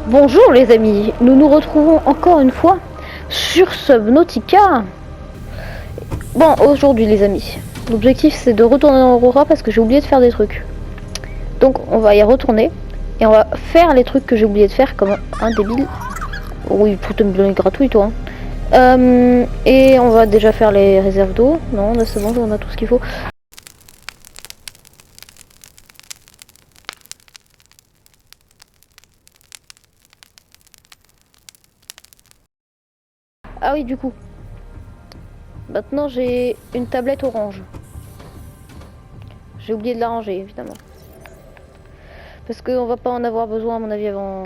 Bonjour les amis, nous nous retrouvons encore une fois sur Subnautica. Bon, aujourd'hui les amis, l'objectif c'est de retourner dans Aurora parce que j'ai oublié de faire des trucs. Donc on va y retourner et on va faire les trucs que j'ai oublié de faire comme un débile. Oui, faut te me donner gratuit toi. Et on va déjà faire les réserves d'eau. Non, là c'est bon, on a tout ce qu'il faut. Ah oui, du coup. Maintenant j'ai une tablette orange. J'ai oublié de la ranger évidemment. Parce qu'on va pas en avoir besoin à mon avis avant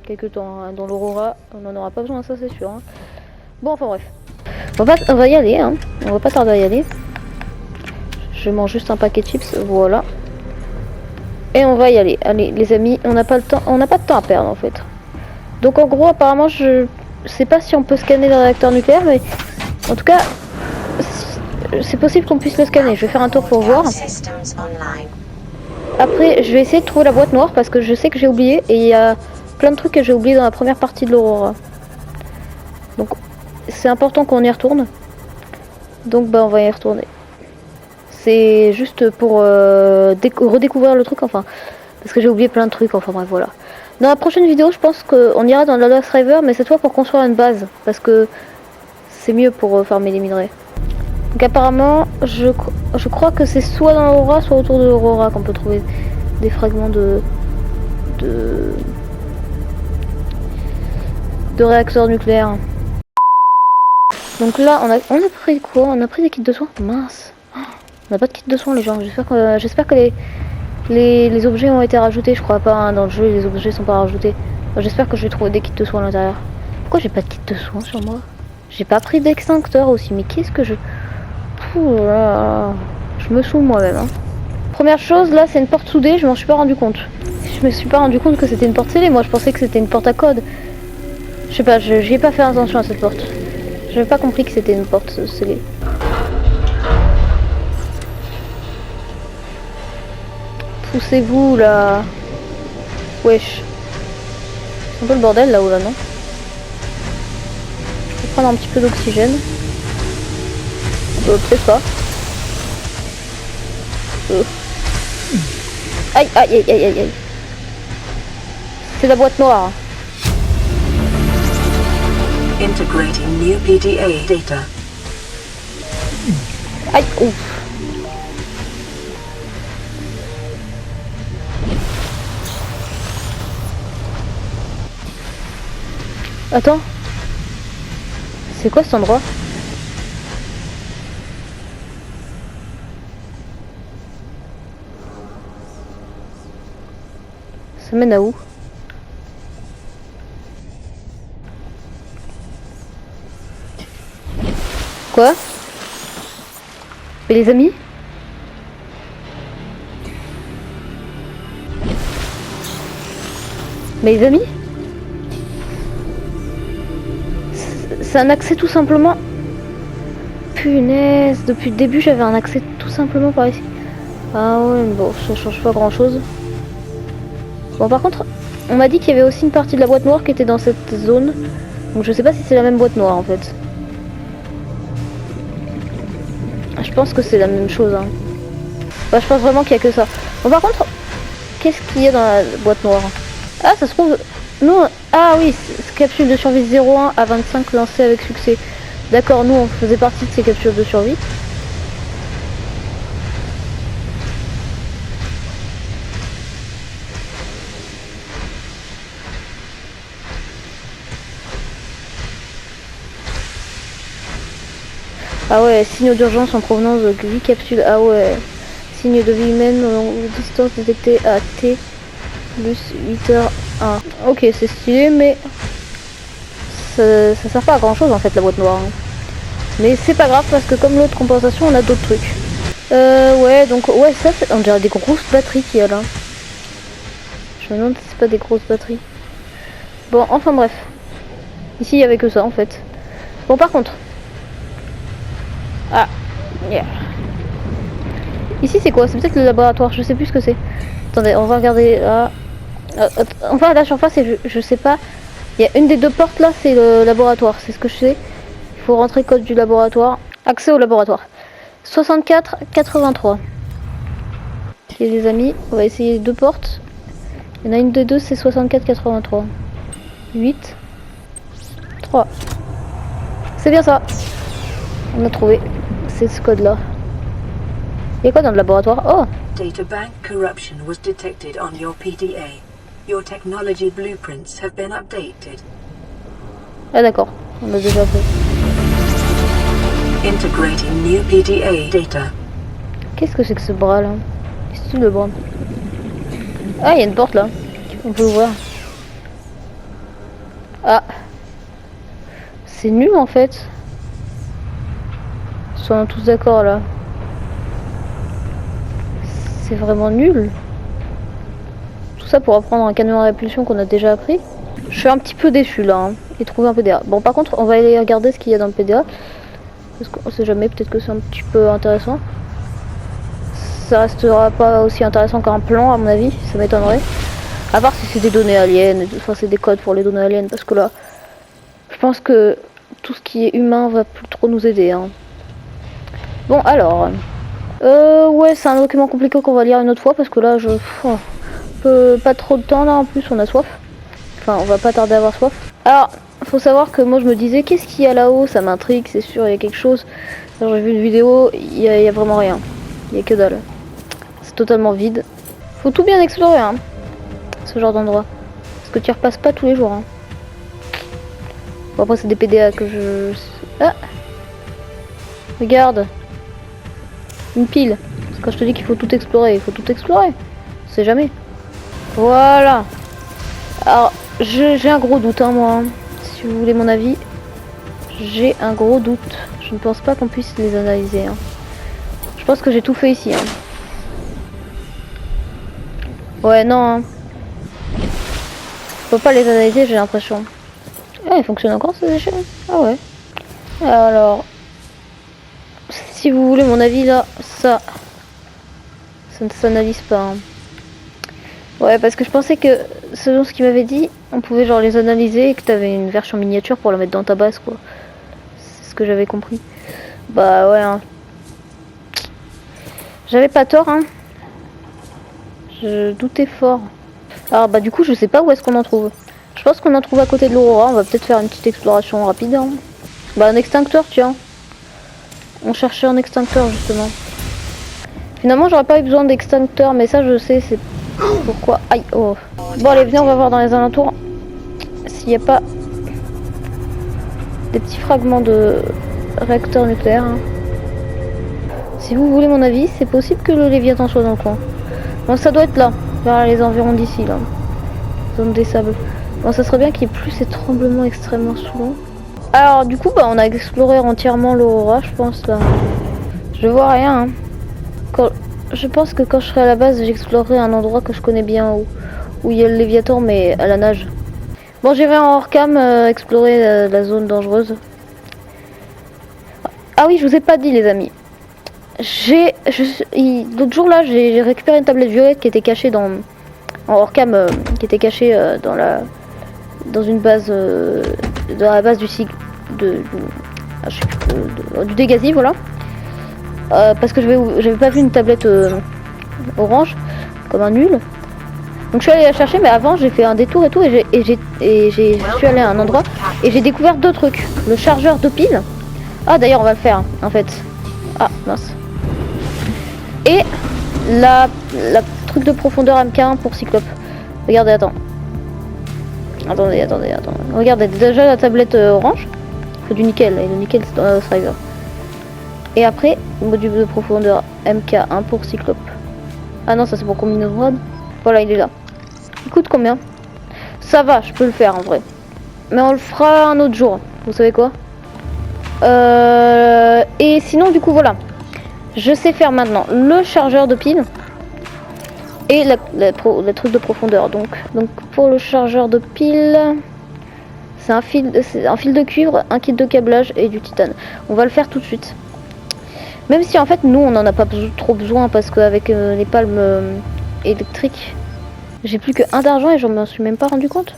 quelques temps. Hein. Dans l'Aurora, on en aura pas besoin, ça c'est sûr. Hein. Bon, enfin bref. On va y aller, hein. On va pas tarder à y aller. Je mange juste un paquet de chips, voilà. Et on va y aller. Allez les amis, on n'a pas le temps, on n'a pas de temps à perdre en fait. Donc en gros apparemment je sais pas si on peut scanner le réacteur nucléaire, mais en tout cas c'est possible qu'on puisse le scanner. Je vais faire un tour pour voir. Après je vais essayer de trouver la boîte noire parce que je sais que j'ai oublié et il y a plein de trucs que j'ai oublié dans la première partie de l'Aurora. Donc c'est important qu'on y retourne. Donc bah on va y retourner. C'est juste pour redécouvrir le truc enfin. Parce que j'ai oublié plein de trucs, enfin bref voilà. Dans la prochaine vidéo je pense qu'on ira dans la Lost River mais cette fois pour construire une base. Parce que c'est mieux pour farmer les minerais. Donc apparemment je crois que c'est soit dans l'Aurora soit autour de l'Aurora qu'on peut trouver des fragments de réacteurs nucléaires. Donc là on a pris quoi? On a pris des kits de soins? Mince. On n'a pas de kit de soins les gens. J'espère que les objets ont été rajoutés. Je crois pas hein, dans le jeu les objets sont pas rajoutés. J'espère que je vais trouver des kits de soins à l'intérieur. Pourquoi j'ai pas de kit de soins sur moi? J'ai pas pris d'extincteur aussi. Mais qu'est-ce que je... Pouh là, je me saoule moi-même. Hein. Première chose là c'est une porte soudée. Je m'en suis pas rendu compte. Je me suis pas rendu compte que c'était une porte scellée. Moi je pensais que c'était une porte à code. Je sais pas, j'y ai pas fait attention à cette porte. J'avais pas compris que c'était une porte scellée. Poussez-vous là. Wesh. C'est un peu le bordel là-haut là, non? Je vais prendre un petit peu d'oxygène. Peut-être pas. Aïe aïe aïe aïe aïe aïe. C'est la boîte noire. Integrating new PDA data. Aïe, ouf. Attends. C'est quoi cet endroit? Ça mène à où? Quoi? Mais les amis? Mais les amis? C'est un accès tout simplement... Punaise, depuis le début j'avais un accès tout simplement par ici. Ah ouais, bon, ça change pas grand chose. Bon par contre, on m'a dit qu'il y avait aussi une partie de la boîte noire qui était dans cette zone. Donc je sais pas si c'est la même boîte noire en fait. Je pense que c'est la même chose. Hein. Bah, je pense vraiment qu'il y a que ça. Bon par contre, qu'est-ce qu'il y a dans la boîte noire? Ah ça se trouve... Nous... Ah oui, capsule de survie 01 à 25 lancée avec succès. D'accord, nous on faisait partie de ces capsules de survie. Ah ouais, signaux d'urgence en provenance de 8 capsules. Ah ouais, signe de vie humaine, distance détectée à T plus 8h1. Ok, c'est stylé, mais ça sert pas à grand chose en fait la boîte noire. Hein. Mais c'est pas grave parce que comme l'autre compensation, on a d'autres trucs. Ouais, donc ouais, ça, on dirait des grosses batteries qu'il y a là. Je me demande si c'est pas des grosses batteries. Bon, enfin bref. Ici, il y avait que ça en fait. Bon, par contre. Ah, yeah. Ici, c'est quoi? C'est peut-être le laboratoire, je sais plus ce que c'est. Attendez, on va regarder là. Enfin, à la surface, et je sais pas. Il y a une des deux portes là, c'est le laboratoire. C'est ce que je sais. Il faut rentrer code du laboratoire. Accès au laboratoire. 64-83. Ok, les amis, on va essayer deux portes. Il y en a une des deux, c'est 64-83. 8. 3. C'est bien ça. On a trouvé. C'est ce code là. Il y a quoi dans le laboratoire? Oh! Databank corruption was detected on your PDA. Your technology blueprints have been updated. Ah d'accord, on a déjà fait. Integrating new PDA data. Qu'est-ce que c'est que ce bras là? Qu'est-ce que c'est le bras? Ah, il y a une porte là. On peut ouvrir. Ah. C'est nul en fait. Soyons tous d'accord là. C'est vraiment nul. Tout ça pour apprendre un camion à répulsion qu'on a déjà appris. Je suis un petit peu déçu là. Hein, et trouver un PDA. Bon, par contre, on va aller regarder ce qu'il y a dans le PDA. Parce qu'on sait jamais, peut-être que c'est un petit peu intéressant. Ça restera pas aussi intéressant qu'un plan, à mon avis. Ça m'étonnerait. À part si c'est des données aliens. Enfin, c'est des codes pour les données aliens. Parce que là, je pense que tout ce qui est humain va plus trop nous aider. Hein. Bon, alors. Ouais, c'est un document compliqué qu'on va lire une autre fois. Parce que là, je... pas trop de temps là, en plus on a soif. Enfin, on va pas tarder à avoir soif. Alors, faut savoir que moi je me disais, qu'est-ce qu'il y a là-haut? Ça m'intrigue, c'est sûr, il y a quelque chose. Alors j'ai vu une vidéo, il y a vraiment rien. Il y a que dalle. C'est totalement vide. Faut tout bien explorer, hein, ce genre d'endroit. Parce que tu y repasses pas tous les jours. Hein. Bon, après c'est des PDA que je... Ah! Regarde! Une pile. Parce que quand je te dis qu'il faut tout explorer, il faut tout explorer. On sait jamais. Voilà. Alors, j'ai un gros doute, hein, moi. Hein. Si vous voulez mon avis, j'ai un gros doute. Je ne pense pas qu'on puisse les analyser. Hein. Je pense que j'ai tout fait ici. Hein. Ouais, non. Hein. Je peux pas les analyser, j'ai l'impression. Ah, ils fonctionnent encore ces échelles? Ah ouais. Alors, si vous voulez mon avis, là, ça ne s'analyse pas. Hein. Ouais, parce que je pensais que, selon ce qu'il m'avait dit, on pouvait genre les analyser et que t'avais une version miniature pour la mettre dans ta base, quoi. C'est ce que j'avais compris. Bah ouais, hein. J'avais pas tort, hein. Je doutais fort. Alors bah du coup, je sais pas où est-ce qu'on en trouve. Je pense qu'on en trouve à côté de l'Aurora. On va peut-être faire une petite exploration rapide. Hein. Bah un extincteur, tiens. On cherchait un extincteur, justement. Finalement, j'aurais pas eu besoin d'extincteur, mais ça, je sais, c'est... Pourquoi? Aïe, oh. Bon, allez, venez, on va voir dans les alentours s'il n'y a pas des petits fragments de réacteurs nucléaires. Hein. Si vous voulez mon avis, c'est possible que le Léviathan soit dans le coin. Bon, ça doit être là, vers les environs d'ici, là. Zone des sables. Bon, ça serait bien qu'il n'y ait plus ces tremblements extrêmement souvent. Alors, du coup, bah, on a exploré entièrement l'Aurora, je pense, là. Je vois rien, hein. Je pense que quand je serai à la base, j'explorerai un endroit que je connais bien où il y a le Léviathan, mais à la nage. Bon, j'irai en hors-cam explorer la zone dangereuse. Ah oui, je vous ai pas dit, les amis. L'autre jour là, j'ai récupéré une tablette violette qui était cachée en hors-cam, qui était cachée dans une base, dans la base du du Dégasi, voilà. Parce que j'avais pas vu une tablette orange comme un nul, donc je suis allée la chercher, mais avant j'ai fait un détour et tout, et je suis allée à un endroit et j'ai découvert deux trucs: le chargeur de pile. Ah d'ailleurs on va le faire en fait. Ah mince. Et la truc de profondeur MK1 pour Cyclope. Regardez, attendez. Regardez, déjà la tablette orange, il faut du nickel, et le nickel c'est dans le driver. Et après, module de profondeur MK1 pour Cyclope. Ah non, ça c'est pour combiner rod. Voilà, il est là. Il coûte combien? Ça va, je peux le faire en vrai. Mais on le fera un autre jour. Vous savez quoi? Et sinon, du coup, voilà. Je sais faire maintenant le chargeur de pile. Et le truc de profondeur. Donc pour le chargeur de pile, c'est un fil de cuivre, un kit de câblage et du titane. On va le faire tout de suite. Même si en fait nous on n'en a pas trop besoin, parce qu'avec les palmes électriques, J'ai plus que 1 d'argent et je m'en suis même pas rendu compte.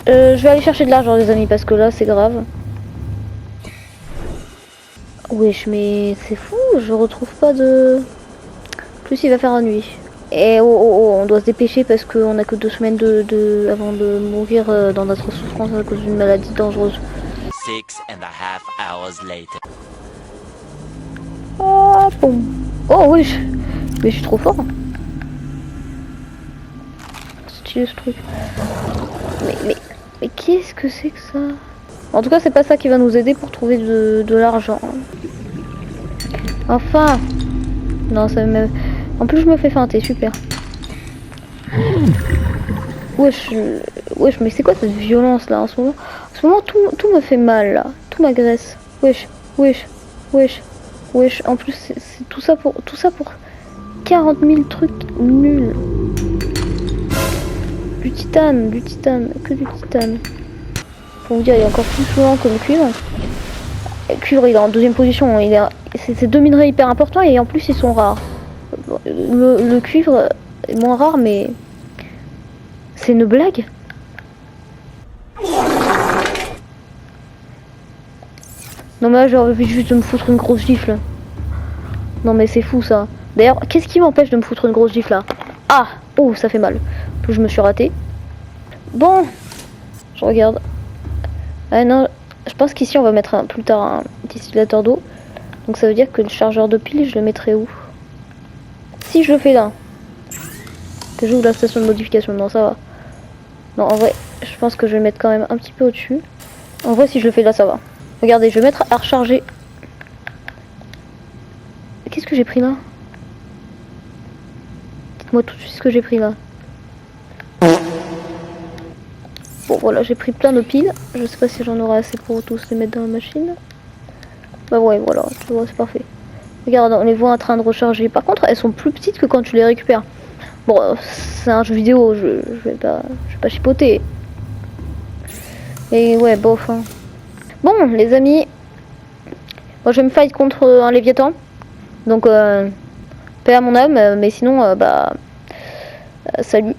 Je vais aller chercher de l'argent les amis parce que là c'est grave. Wesh mais c'est fou, je retrouve pas de... Plus il va faire la nuit. Et on doit se dépêcher parce qu'on a que 2 semaines avant de mourir dans notre souffrance à cause d'une maladie dangereuse. 6.5 hours later. Ah bon. Oh wesh. Mais je suis trop fort. Stylé ce truc. Mais qu'est-ce que c'est que ça? En tout cas c'est pas ça qui va nous aider pour trouver de l'argent. Enfin. Non ça me... En plus je me fais feinter, super. Wesh, mais c'est quoi cette violence là en ce moment? En ce moment tout me fait mal là, tout m'agresse. Wesh. En plus c'est tout ça pour 40 000 trucs nuls. Du titane, que du titane. Pour vous dire il est encore plus souvent que le cuivre. Le cuivre il est en deuxième position, c'est 2 minerais hyper importants et en plus ils sont rares. Le cuivre est moins rare mais c'est une blague. Non mais là j'ai envie juste de me foutre une grosse gifle. Non mais c'est fou ça. D'ailleurs qu'est-ce qui m'empêche de me foutre une grosse gifle là? Ah. Oh ça fait mal. Je me suis raté. Bon. Je regarde. Ah non. Je pense qu'ici on va mettre plus tard un distillateur d'eau. Donc ça veut dire que le chargeur de pile je le mettrai où? Si je le fais là. Que j'ouvre la station de modification. Non ça va. Non en vrai je pense que je vais le mettre quand même un petit peu au-dessus. En vrai si je le fais là ça va. Regardez je vais mettre à recharger. Qu'est-ce que j'ai pris là? Dites-moi tout de suite ce que j'ai pris là. Bon voilà j'ai pris plein de piles. Je sais pas si j'en aurai assez pour tous les mettre dans la machine. Bah ouais voilà tu vois c'est parfait. Regarde on les voit en train de recharger. Par contre elles sont plus petites que quand tu les récupères. Bon c'est un jeu vidéo je vais pas chipoter. Et ouais bof hein. Bon les amis. Moi je vais me fight contre un léviathan. Donc paix à mon âme mais sinon bah salut.